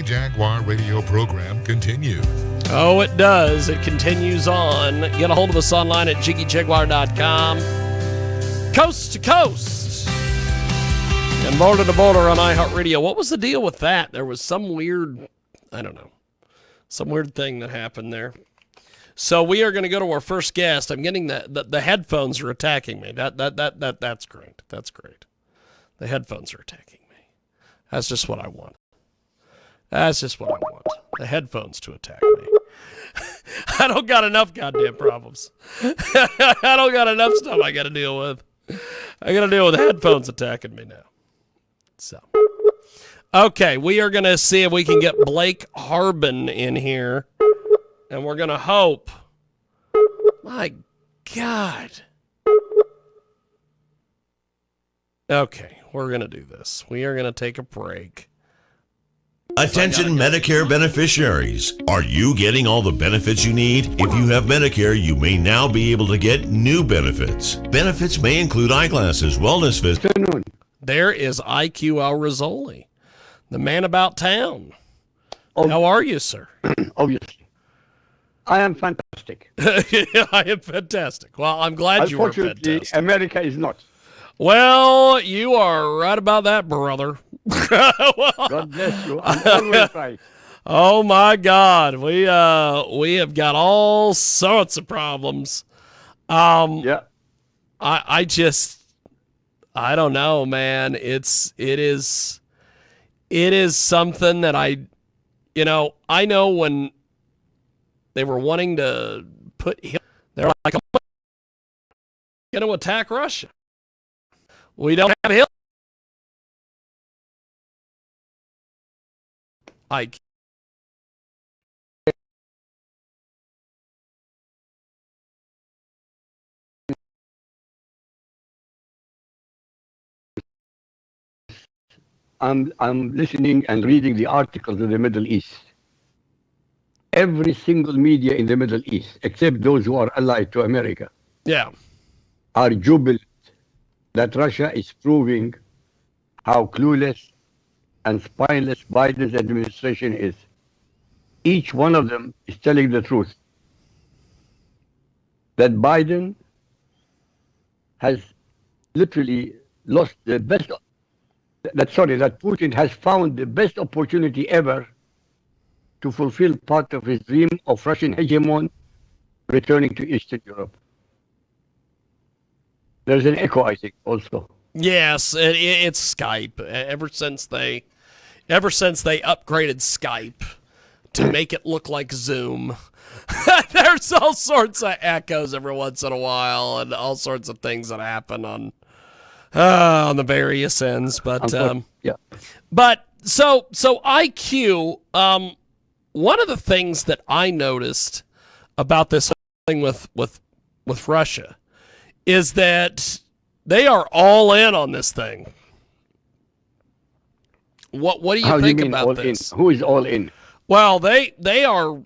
Jaguar radio program continues. Oh, it does. It continues on. Get a hold of us online at jiggyjaguar.com. Coast to coast. And border to border on iHeartRadio. What was the deal with that? There was some weird, I don't know, some weird thing that happened there. So we are going to go to our first guest. I'm getting the headphones are attacking me. That's great. That's great. The headphones are attacking me. That's just what I want. That's just what I want. The headphones to attack me. I don't got enough goddamn problems. I don't got enough stuff I got to deal with. I got to deal with the headphones attacking me now. So, okay, we are going to see if we can get Blake Harbin in here. And we're going to hope. My God. Okay, we're going to do this. We are going to take a break. Attention Medicare beneficiaries. Are you getting all the benefits you need? If you have Medicare, you may now be able to get new benefits. Benefits may include eyeglasses, wellness visits. There is IQ Rassolli, the man about town. How are you, sir? Obviously. I am fantastic. I am fantastic. Well, I'm glad you are fantastic. Unfortunately, America is not. Well, you are right about that, brother. God bless you. I'm always right. Oh my God, we have got all sorts of problems. Yeah. I don't know, man. It is something that I know when they were wanting to put him, they're like, I'm going to attack Russia. We don't have him. I'm listening and reading the articles of the Middle East. Every single media in the Middle East, except those who are allied to America, are jubilant that Russia is proving how clueless and spineless Biden's administration is. Each one of them is telling the truth. That Biden has literally lost the best, that Putin has found the best opportunity ever to fulfill part of his dream of Russian hegemon returning to Eastern Europe. There's an echo, I think, also. Yes, it's Skype. Ever since they upgraded Skype to make it look like Zoom, there's all sorts of echoes every once in a while and all sorts of things that happen on the various ends. But But so IQ. One of the things that I noticed about this whole thing with Russia is that they are all in on this thing. What do you think about this? Who is all in? Well, they are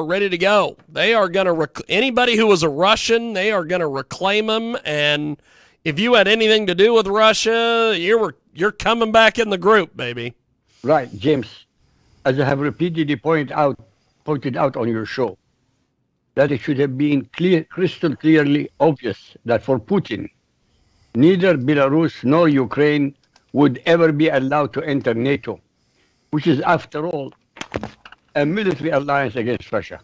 ready to go. They are going to anybody who was a Russian, they are going to reclaim them. And if you had anything to do with Russia, you're coming back in the group, baby. Right, James. As I have repeatedly pointed out on your show, that it should have been crystal clearly obvious that for Putin, neither Belarus nor Ukraine would ever be allowed to enter NATO, which is, after all, a military alliance against Russia.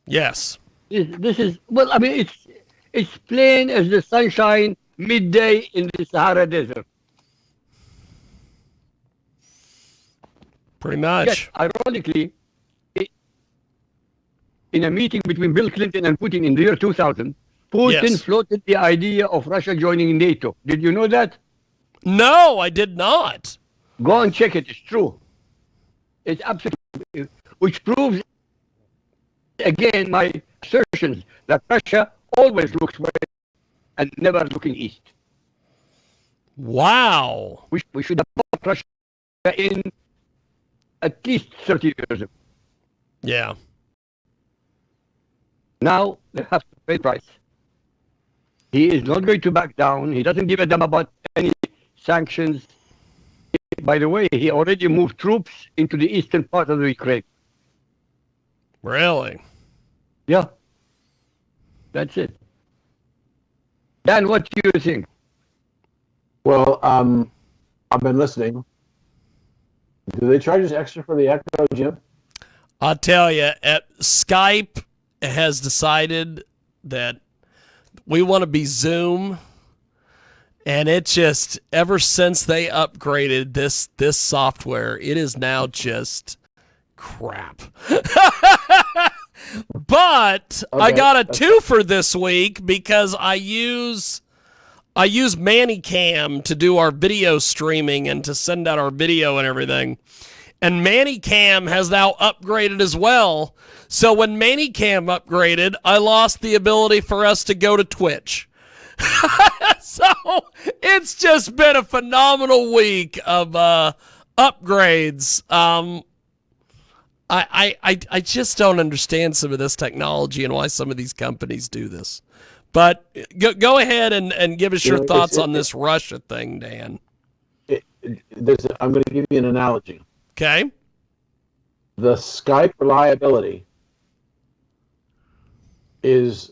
Yes. This is, well, I mean, it's plain as the sunshine midday in the Sahara Desert. Pretty much. Yes, ironically, in a meeting between Bill Clinton and Putin in the year 2000, Putin floated the idea of Russia joining NATO. Did you know that? No, I did not. Go and check it. It's true. It's absolutely, which proves, again, my assertions that Russia always looks west and never looking east. Wow. We should have brought Russia in at least 30 years ago. Yeah. Now they have to pay the price. He is not going to back down. He doesn't give a damn about any sanctions. By the way, he already moved troops into the eastern part of the Ukraine. Really? Yeah. That's it. Dan, what do you think? Well, I've been listening. Do they charge us extra for the Echo, Jim? I'll tell you, Skype has decided that we want to be Zoom, and it just, ever since they upgraded this software, it is now just crap. But okay, I got a twofer this week because I use ManyCam to do our video streaming and to send out our video and everything. And ManyCam has now upgraded as well. So when ManyCam upgraded, I lost the ability for us to go to Twitch. So it's just been a phenomenal week of upgrades. I just don't understand some of this technology and why some of these companies do this. But go ahead and give us your thoughts on this Russia thing, Dan. I'm going to give you an analogy. Okay. The Skype reliability is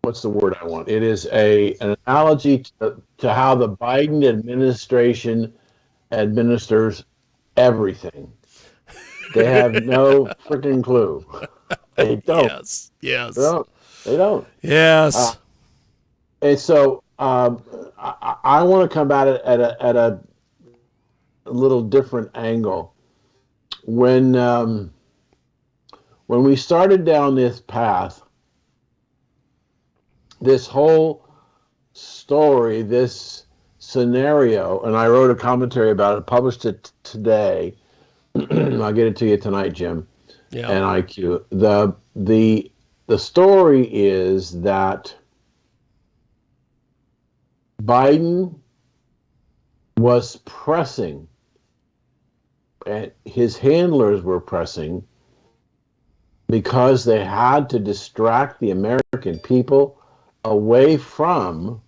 what's the word I want? It is an analogy to how the Biden administration administers everything. They have no freaking clue. They don't. Yes. They don't. Yes. And so I want to come at it at a little different angle. When we started down this path, this whole story, this scenario, and I wrote a commentary about it, published it today. I'll get it to you tonight, Jim. Yeah. And IQ. The story is that Biden was pressing, and his handlers were pressing, because they had to distract the American people away from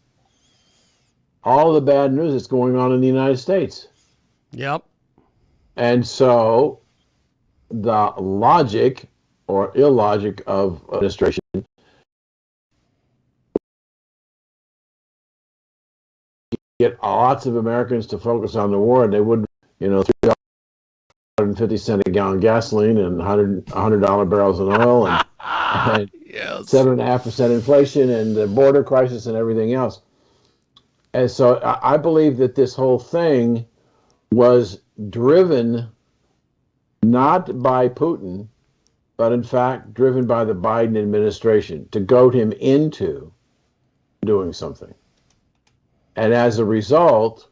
all the bad news that's going on in the United States. Yep. And so the logic or illogic of administration get lots of Americans to focus on the war, and they would, $3.50 a gallon gasoline and $100 barrels of oil and yes. 7.5% inflation and the border crisis and everything else. And so I believe that this whole thing was driven not by Putin, but in fact driven by the Biden administration to goad him into doing something. And as a result,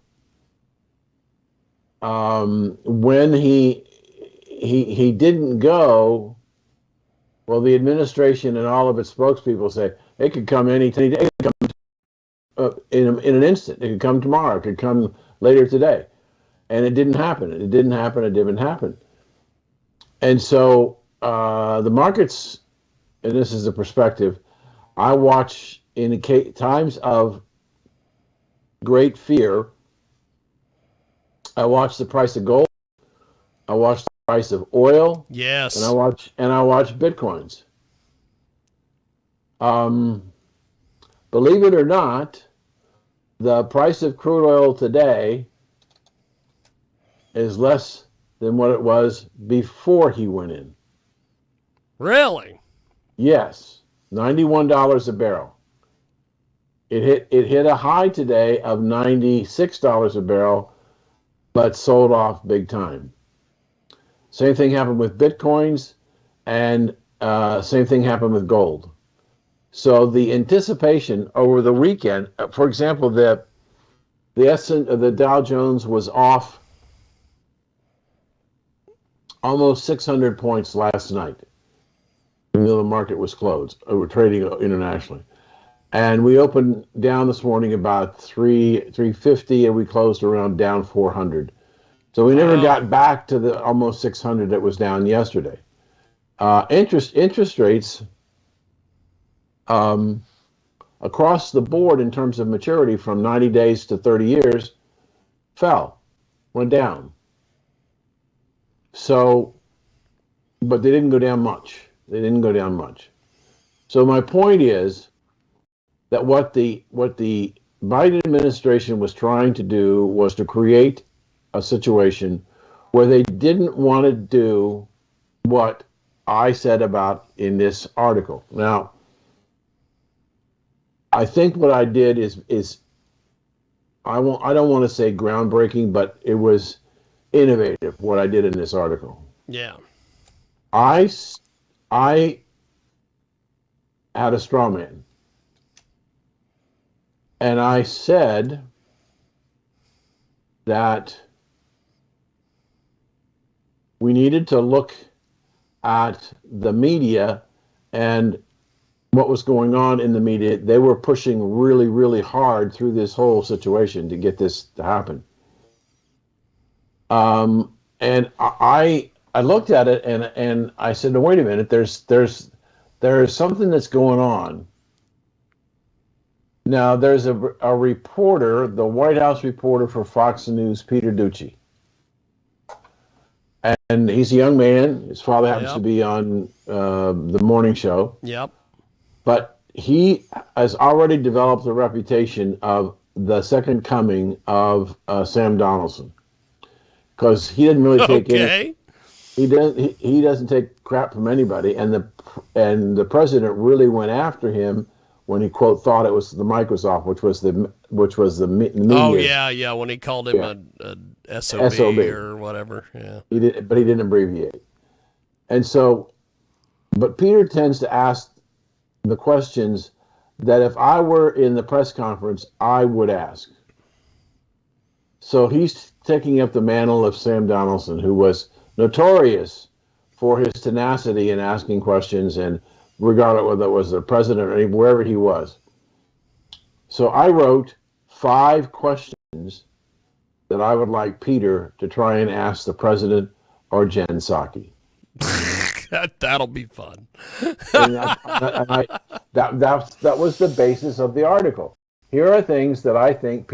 when he didn't go, well, the administration and all of its spokespeople say it could come any day. It could come in an instant. It could come tomorrow. It could come later today. And it didn't happen. It didn't happen. And so the markets, and this is the perspective, I watch in times of great fear. I watch the price of gold. I watch the price of oil. Yes. And I watch Bitcoins. Believe it or not, the price of crude oil today is less than what it was before he went in. Really? Yes, $91 a barrel. It hit a high today of $96 a barrel, but sold off big time. Same thing happened with Bitcoins, and same thing happened with gold. So the anticipation over the weekend, for example, the Dow Jones was off almost 600 points last night, even though the market was closed. We're trading internationally. And we opened down this morning about 350, and we closed around down 400. So we never got back to the almost 600 that was down yesterday. Interest rates across the board in terms of maturity from 90 days to 30 years went down. So, but they didn't go down much. So my point is that what the Biden administration was trying to do was to create a situation where they didn't want to do what I said about in this article. Now, I think what I did is I don't want to say groundbreaking, but it was innovative what I did in this article. Yeah. I had a straw man. And I said that we needed to look at the media and what was going on in the media. They were pushing really, really hard through this whole situation to get this to happen. And I looked at it and I said, no, wait a minute, there's something that's going on. Now, there's a reporter, the White House reporter for Fox News, Peter Ducey. And he's a young man. His father happens to be on the morning show. Yep. But he has already developed a reputation of the second coming of Sam Donaldson. Because he didn't really take any. He doesn't take crap from anybody. And the president really went after him when he quote thought it was the Microsoft, which was the media. Oh yeah, when he called him a SOB or whatever. Yeah, he didn't abbreviate. And so, but Peter tends to ask the questions that if I were in the press conference, I would ask. So he's taking up the mantle of Sam Donaldson, who was notorious for his tenacity in asking questions and regardless whether it was the president or wherever he was. So I wrote 5 questions that I would like Peter to try and ask the president or Jen Psaki. That'll be fun. That was the basis of the article. Here are things that I think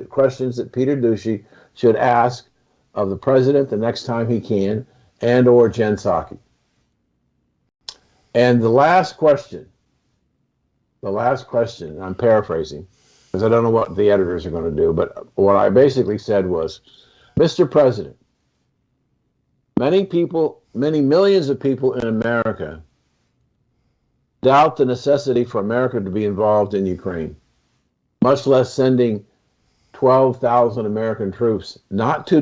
questions that Peter Ducey should ask of the president the next time he can, and or Jen Psaki. And the last question, I'm paraphrasing, because I don't know what the editors are going to do, but what I basically said was, Mr. President, many millions of people in America doubt the necessity for America to be involved in Ukraine, much less sending 12,000 American troops, not to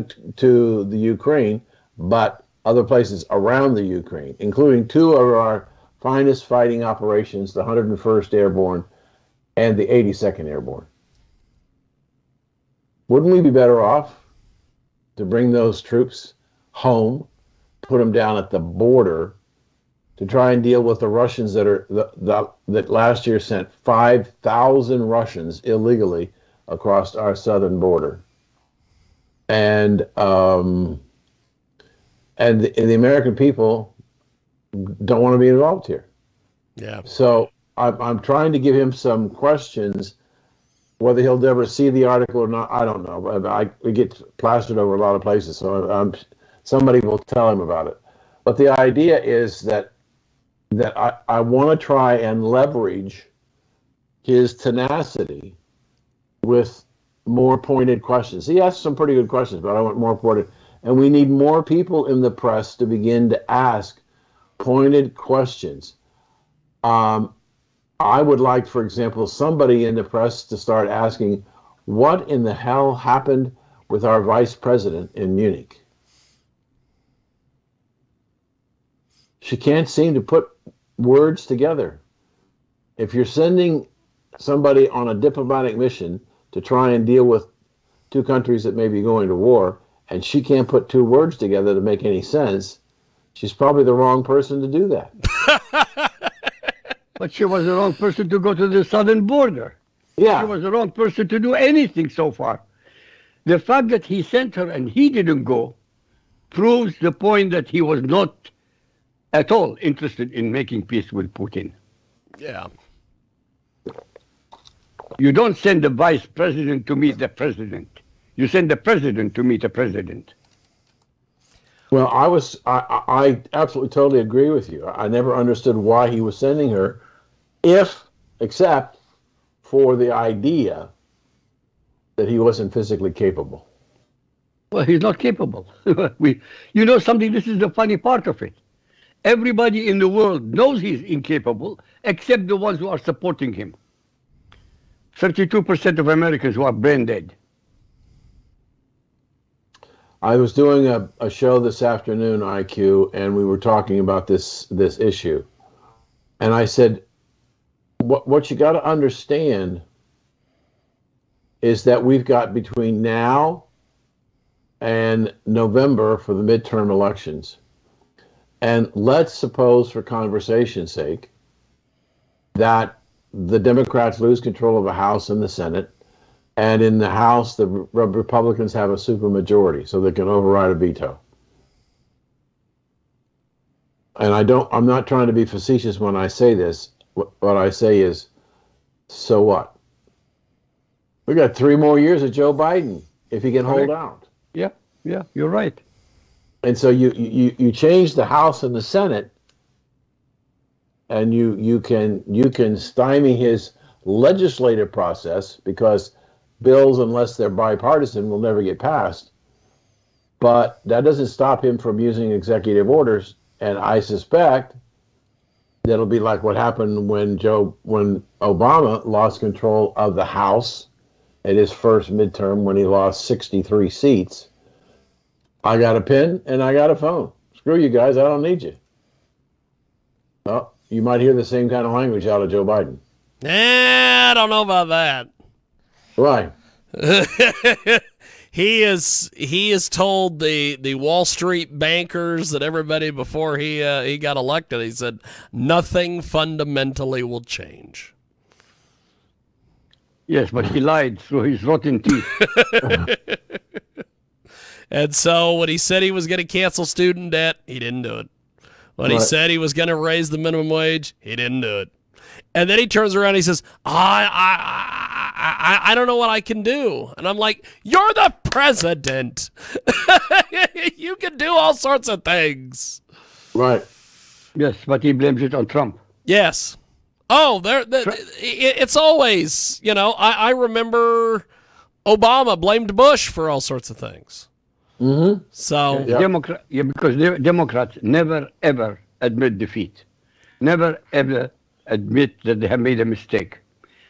the Ukraine, but other places around the Ukraine, including 2 of our finest fighting operations, the 101st Airborne and the 82nd Airborne. Wouldn't we be better off to bring those troops home, put them down at the border to try and deal with the Russians that last year sent 5,000 Russians illegally across our southern border? And the American people don't want to be involved here. Yeah. So I'm trying to give him some questions. Whether he'll ever see the article or not, I don't know. We get plastered over a lot of places, so somebody will tell him about it. But the idea is that I want to try and leverage his tenacity with more pointed questions. He asked some pretty good questions, but I want more pointed. And we need more people in the press to begin to ask pointed questions. I would like, for example, somebody in the press to start asking, what in the hell happened with our vice president in Munich? She can't seem to put words together. If you're sending somebody on a diplomatic mission to try and deal with 2 countries that may be going to war, and she can't put 2 words together to make any sense, she's probably the wrong person to do that. But she was the wrong person to go to the southern border. Yeah. She was the wrong person to do anything so far. The fact that he sent her and he didn't go proves the point that he was not at all interested in making peace with Putin. Yeah. You don't send the vice president to meet the president. You send the president to meet the president. Well, I absolutely totally agree with you. I never understood why he was sending her, except for the idea that he wasn't physically capable. Well, he's not capable. You know something, this is the funny part of it. Everybody in the world knows he's incapable, except the ones who are supporting him. 32% of Americans who are brain dead. I was doing a show this afternoon, IQ, and we were talking about this issue. And I said, what you got to understand is that we've got between now and November for the midterm elections. And let's suppose, for conversation's sake, that the Democrats lose control of the House and the Senate, and in the House, the Republicans have a supermajority, so they can override a veto. And I'm not trying to be facetious when I say this. What I say is, so what? We got 3 more years of Joe Biden if he can hold out. Yeah, you're right. And so you change the House and the Senate, and you can stymie his legislative process, because bills, unless they're bipartisan, will never get passed. But that doesn't stop him from using executive orders, and I suspect that'll be like what happened when Obama lost control of the House at his first midterm, when he lost 63 seats. I got a pen and I got a phone. Screw you guys, I don't need you. Well, you might hear the same kind of language out of Joe Biden. I don't know about that. Why? He is told the Wall Street bankers that everybody before he got elected, he said nothing fundamentally will change. Yes, but he lied through his rotten teeth. And so when he said he was going to cancel student debt, he didn't do it. When he said he was going to raise the minimum wage, he didn't do it. And then he turns around and he says, I don't know what I can do. And I'm like, you're the president. You can do all sorts of things. Right. Yes, but he blames it on Trump. Yes. Oh, it's always, I remember Obama blamed Bush for all sorts of things. Mm-hmm. So because Democrats never ever admit defeat, never ever admit that they have made a mistake.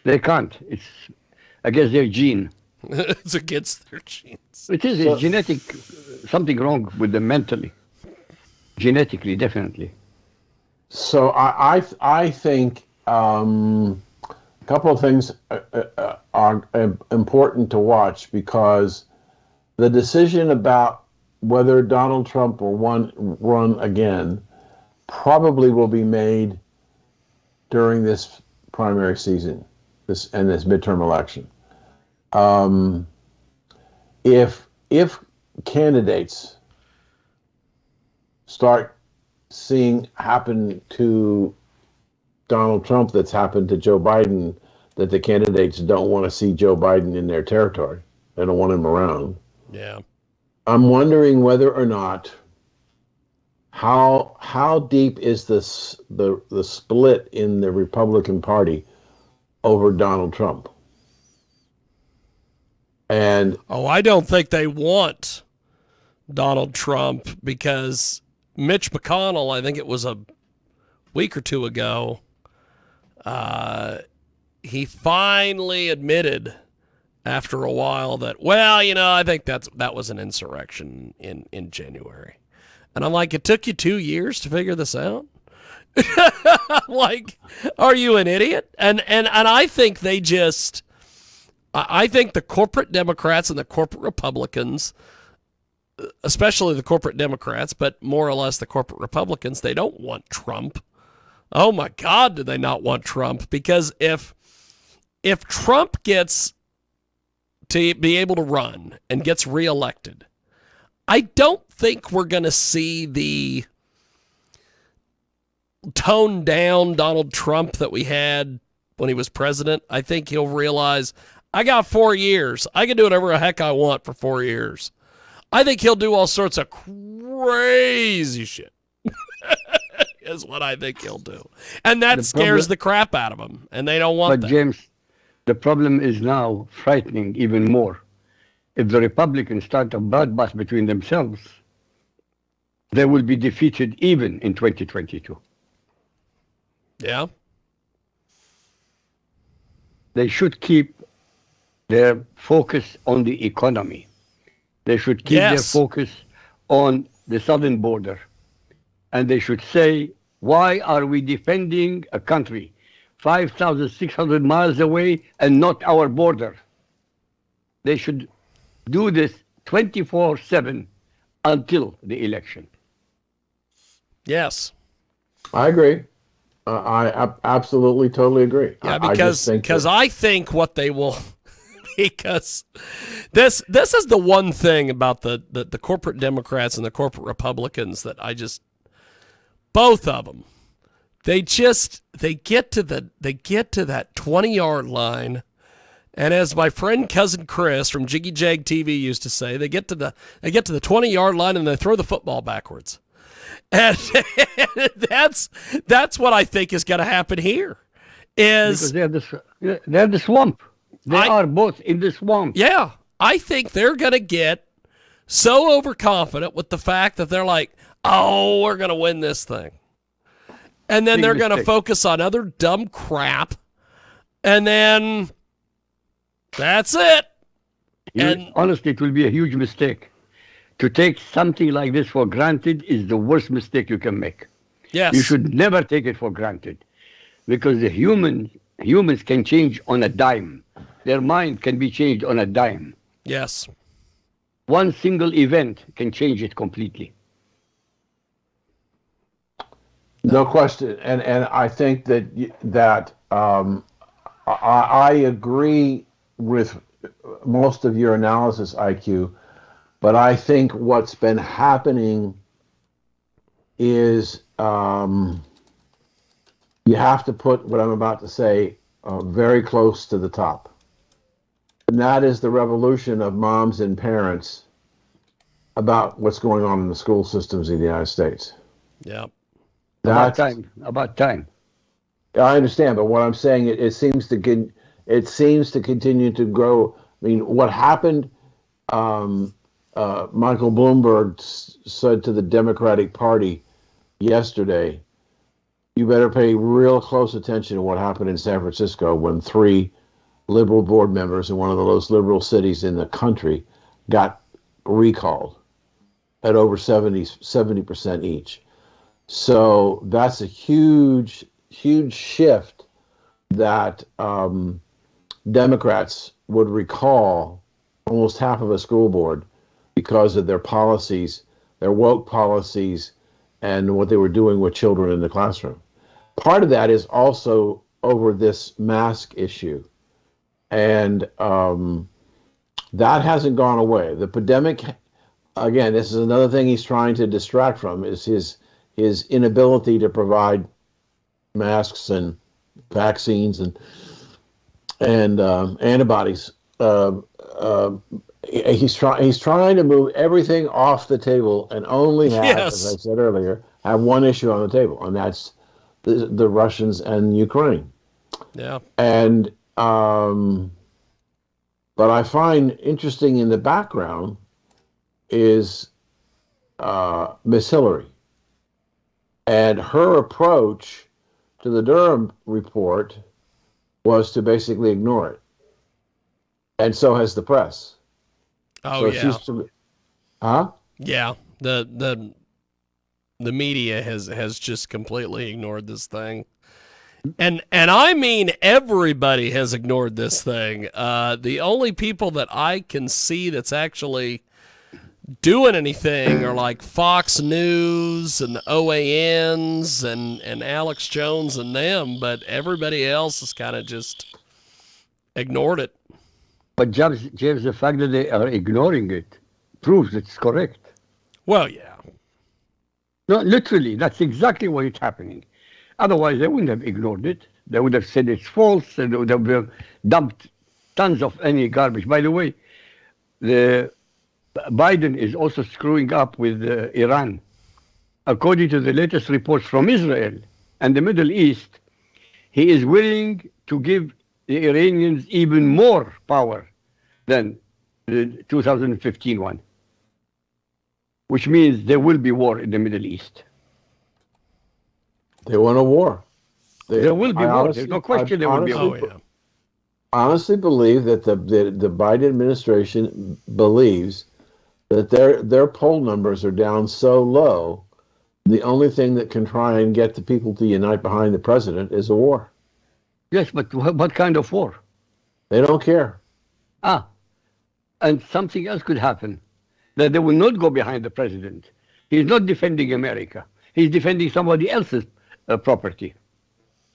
They can't. It's against their gene. It's against their genes. It is. It's genetic. Something wrong with them mentally. Genetically, definitely. So I think a couple of things are important to watch, because the decision about whether Donald Trump will run again probably will be made during this primary season, this midterm election. If candidates start seeing happen to Donald Trump that's happened to Joe Biden, that the candidates don't want to see Joe Biden in their territory, they don't want him around. Yeah. I'm wondering whether or not how deep is the split in the Republican Party over Donald Trump. And I don't think they want Donald Trump, because Mitch McConnell, I think it was a week or two ago, he finally admitted after a while that, I think that was an insurrection in January. And I'm like, it took you 2 years to figure this out? Like, are you an idiot? And I think I think the corporate Democrats and the corporate Republicans, especially the corporate Democrats, but more or less the corporate Republicans, they don't want Trump. Oh my God, do they not want Trump? Because if Trump gets to be able to run and gets reelected, I don't think we're going to see the toned down Donald Trump that we had when he was president. I think he'll realize, I got 4 years. I can do whatever the heck I want for 4 years. I think he'll do all sorts of crazy shit. Is what I think he'll do. And that scares the crap out of them, and they don't want that. But James, the problem is now frightening even more. If the Republicans start a bloodbath between themselves, they will be defeated even in 2022. Yeah. They should keep their focus on the economy. They should keep their focus on the southern border. And they should say, why are we defending a country 5,600 miles away and not our border? They should do this 24/7 until the election. Yes. I agree. I absolutely, totally agree. Yeah, because I think what they will, because this is the one thing about the corporate Democrats and the corporate Republicans that I just, both of them, they get to that 20-yard line, and as my friend cousin Chris from KJAG TV used to say, they get to the 20-yard line and they throw the football backwards. And that's what I think is going to happen here. Because they're the swamp. They are both in the swamp. Yeah, I think they're going to get so overconfident with the fact that they're like, oh, we're going to win this thing. And then they're going to focus on other dumb crap. And then that's it. Honestly, it will be a huge mistake. To take something like this for granted is the worst mistake you can make. Yes. You should never take it for granted. Because the humans can change on a dime. Their mind can be changed on a dime. Yes. One single event can change it completely. No question, and I think that I agree with most of your analysis, IQ, but I think what's been happening is you have to put what I'm about to say very close to the top, and that is the revolution of moms and parents about what's going on in the school systems in the United States. Yeah. About time. I understand, but what I'm saying, it seems to continue to grow. I mean, what happened? Michael Bloomberg said to the Democratic Party yesterday, "You better pay real close attention to what happened in San Francisco when 3 liberal board members in one of the most liberal cities in the country got recalled at over 70% each." So that's a huge, huge shift that Democrats would recall almost half of a school board because of their policies, their woke policies, and what they were doing with children in the classroom. Part of that is also over this mask issue. And that hasn't gone away. The pandemic, again, this is another thing he's trying to distract from, is his inability to provide masks and vaccines and antibodies. He's trying to move everything off the table and only have, as I said earlier, have one issue on the table, and that's the Russians and Ukraine. Yeah. And but I find interesting in the background is Miss Hillary. And her approach to the Durham report was to basically ignore it. And so has the press. Oh, so yeah. Yeah. The media has just completely ignored this thing. And I mean everybody has ignored this thing. The only people that I can see that's actually doing anything are like Fox News and the OANs and Alex Jones and them, but everybody else has kind of just ignored it. But James, the fact that they are ignoring it proves it's correct. Well, yeah. No, literally, that's exactly what is happening. Otherwise, they wouldn't have ignored it. They would have said it's false, and they would have dumped tons of any garbage. By the way, Biden is also screwing up with Iran. According to the latest reports from Israel and the Middle East, he is willing to give the Iranians even more power than the 2015 one, which means there will be war in the Middle East. They want a war. There will be war. There's no question there will be a war. I honestly believe that the Biden administration believes that their poll numbers are down so low, the only thing that can try and get the people to unite behind the president is a war. Yes, but what kind of war? They don't care. And something else could happen, that they will not go behind the president. He's not defending America. He's defending somebody else's property,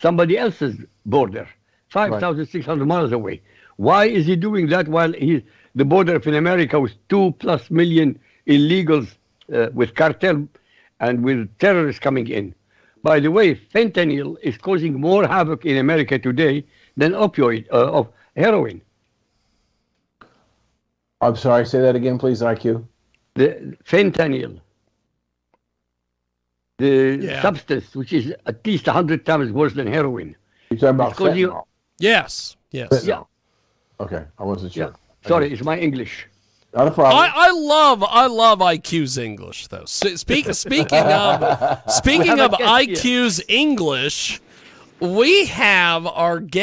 somebody else's border, 5,600 miles away. Why is he doing that while the border in America with 2+ million illegals with cartel and with terrorists coming in? By the way, fentanyl is causing more havoc in America today than of heroin. I'm sorry, say that again, please, IQ. The fentanyl, the substance, which is at least 100 times worse than heroin. You're talking about fentanyl? Yes. Fentanyl. Yeah. Okay, I wasn't sure. Yeah. Sorry, it's my English. Not a problem. I love IQ's English though. Speaking of IQ's English, we have our guest.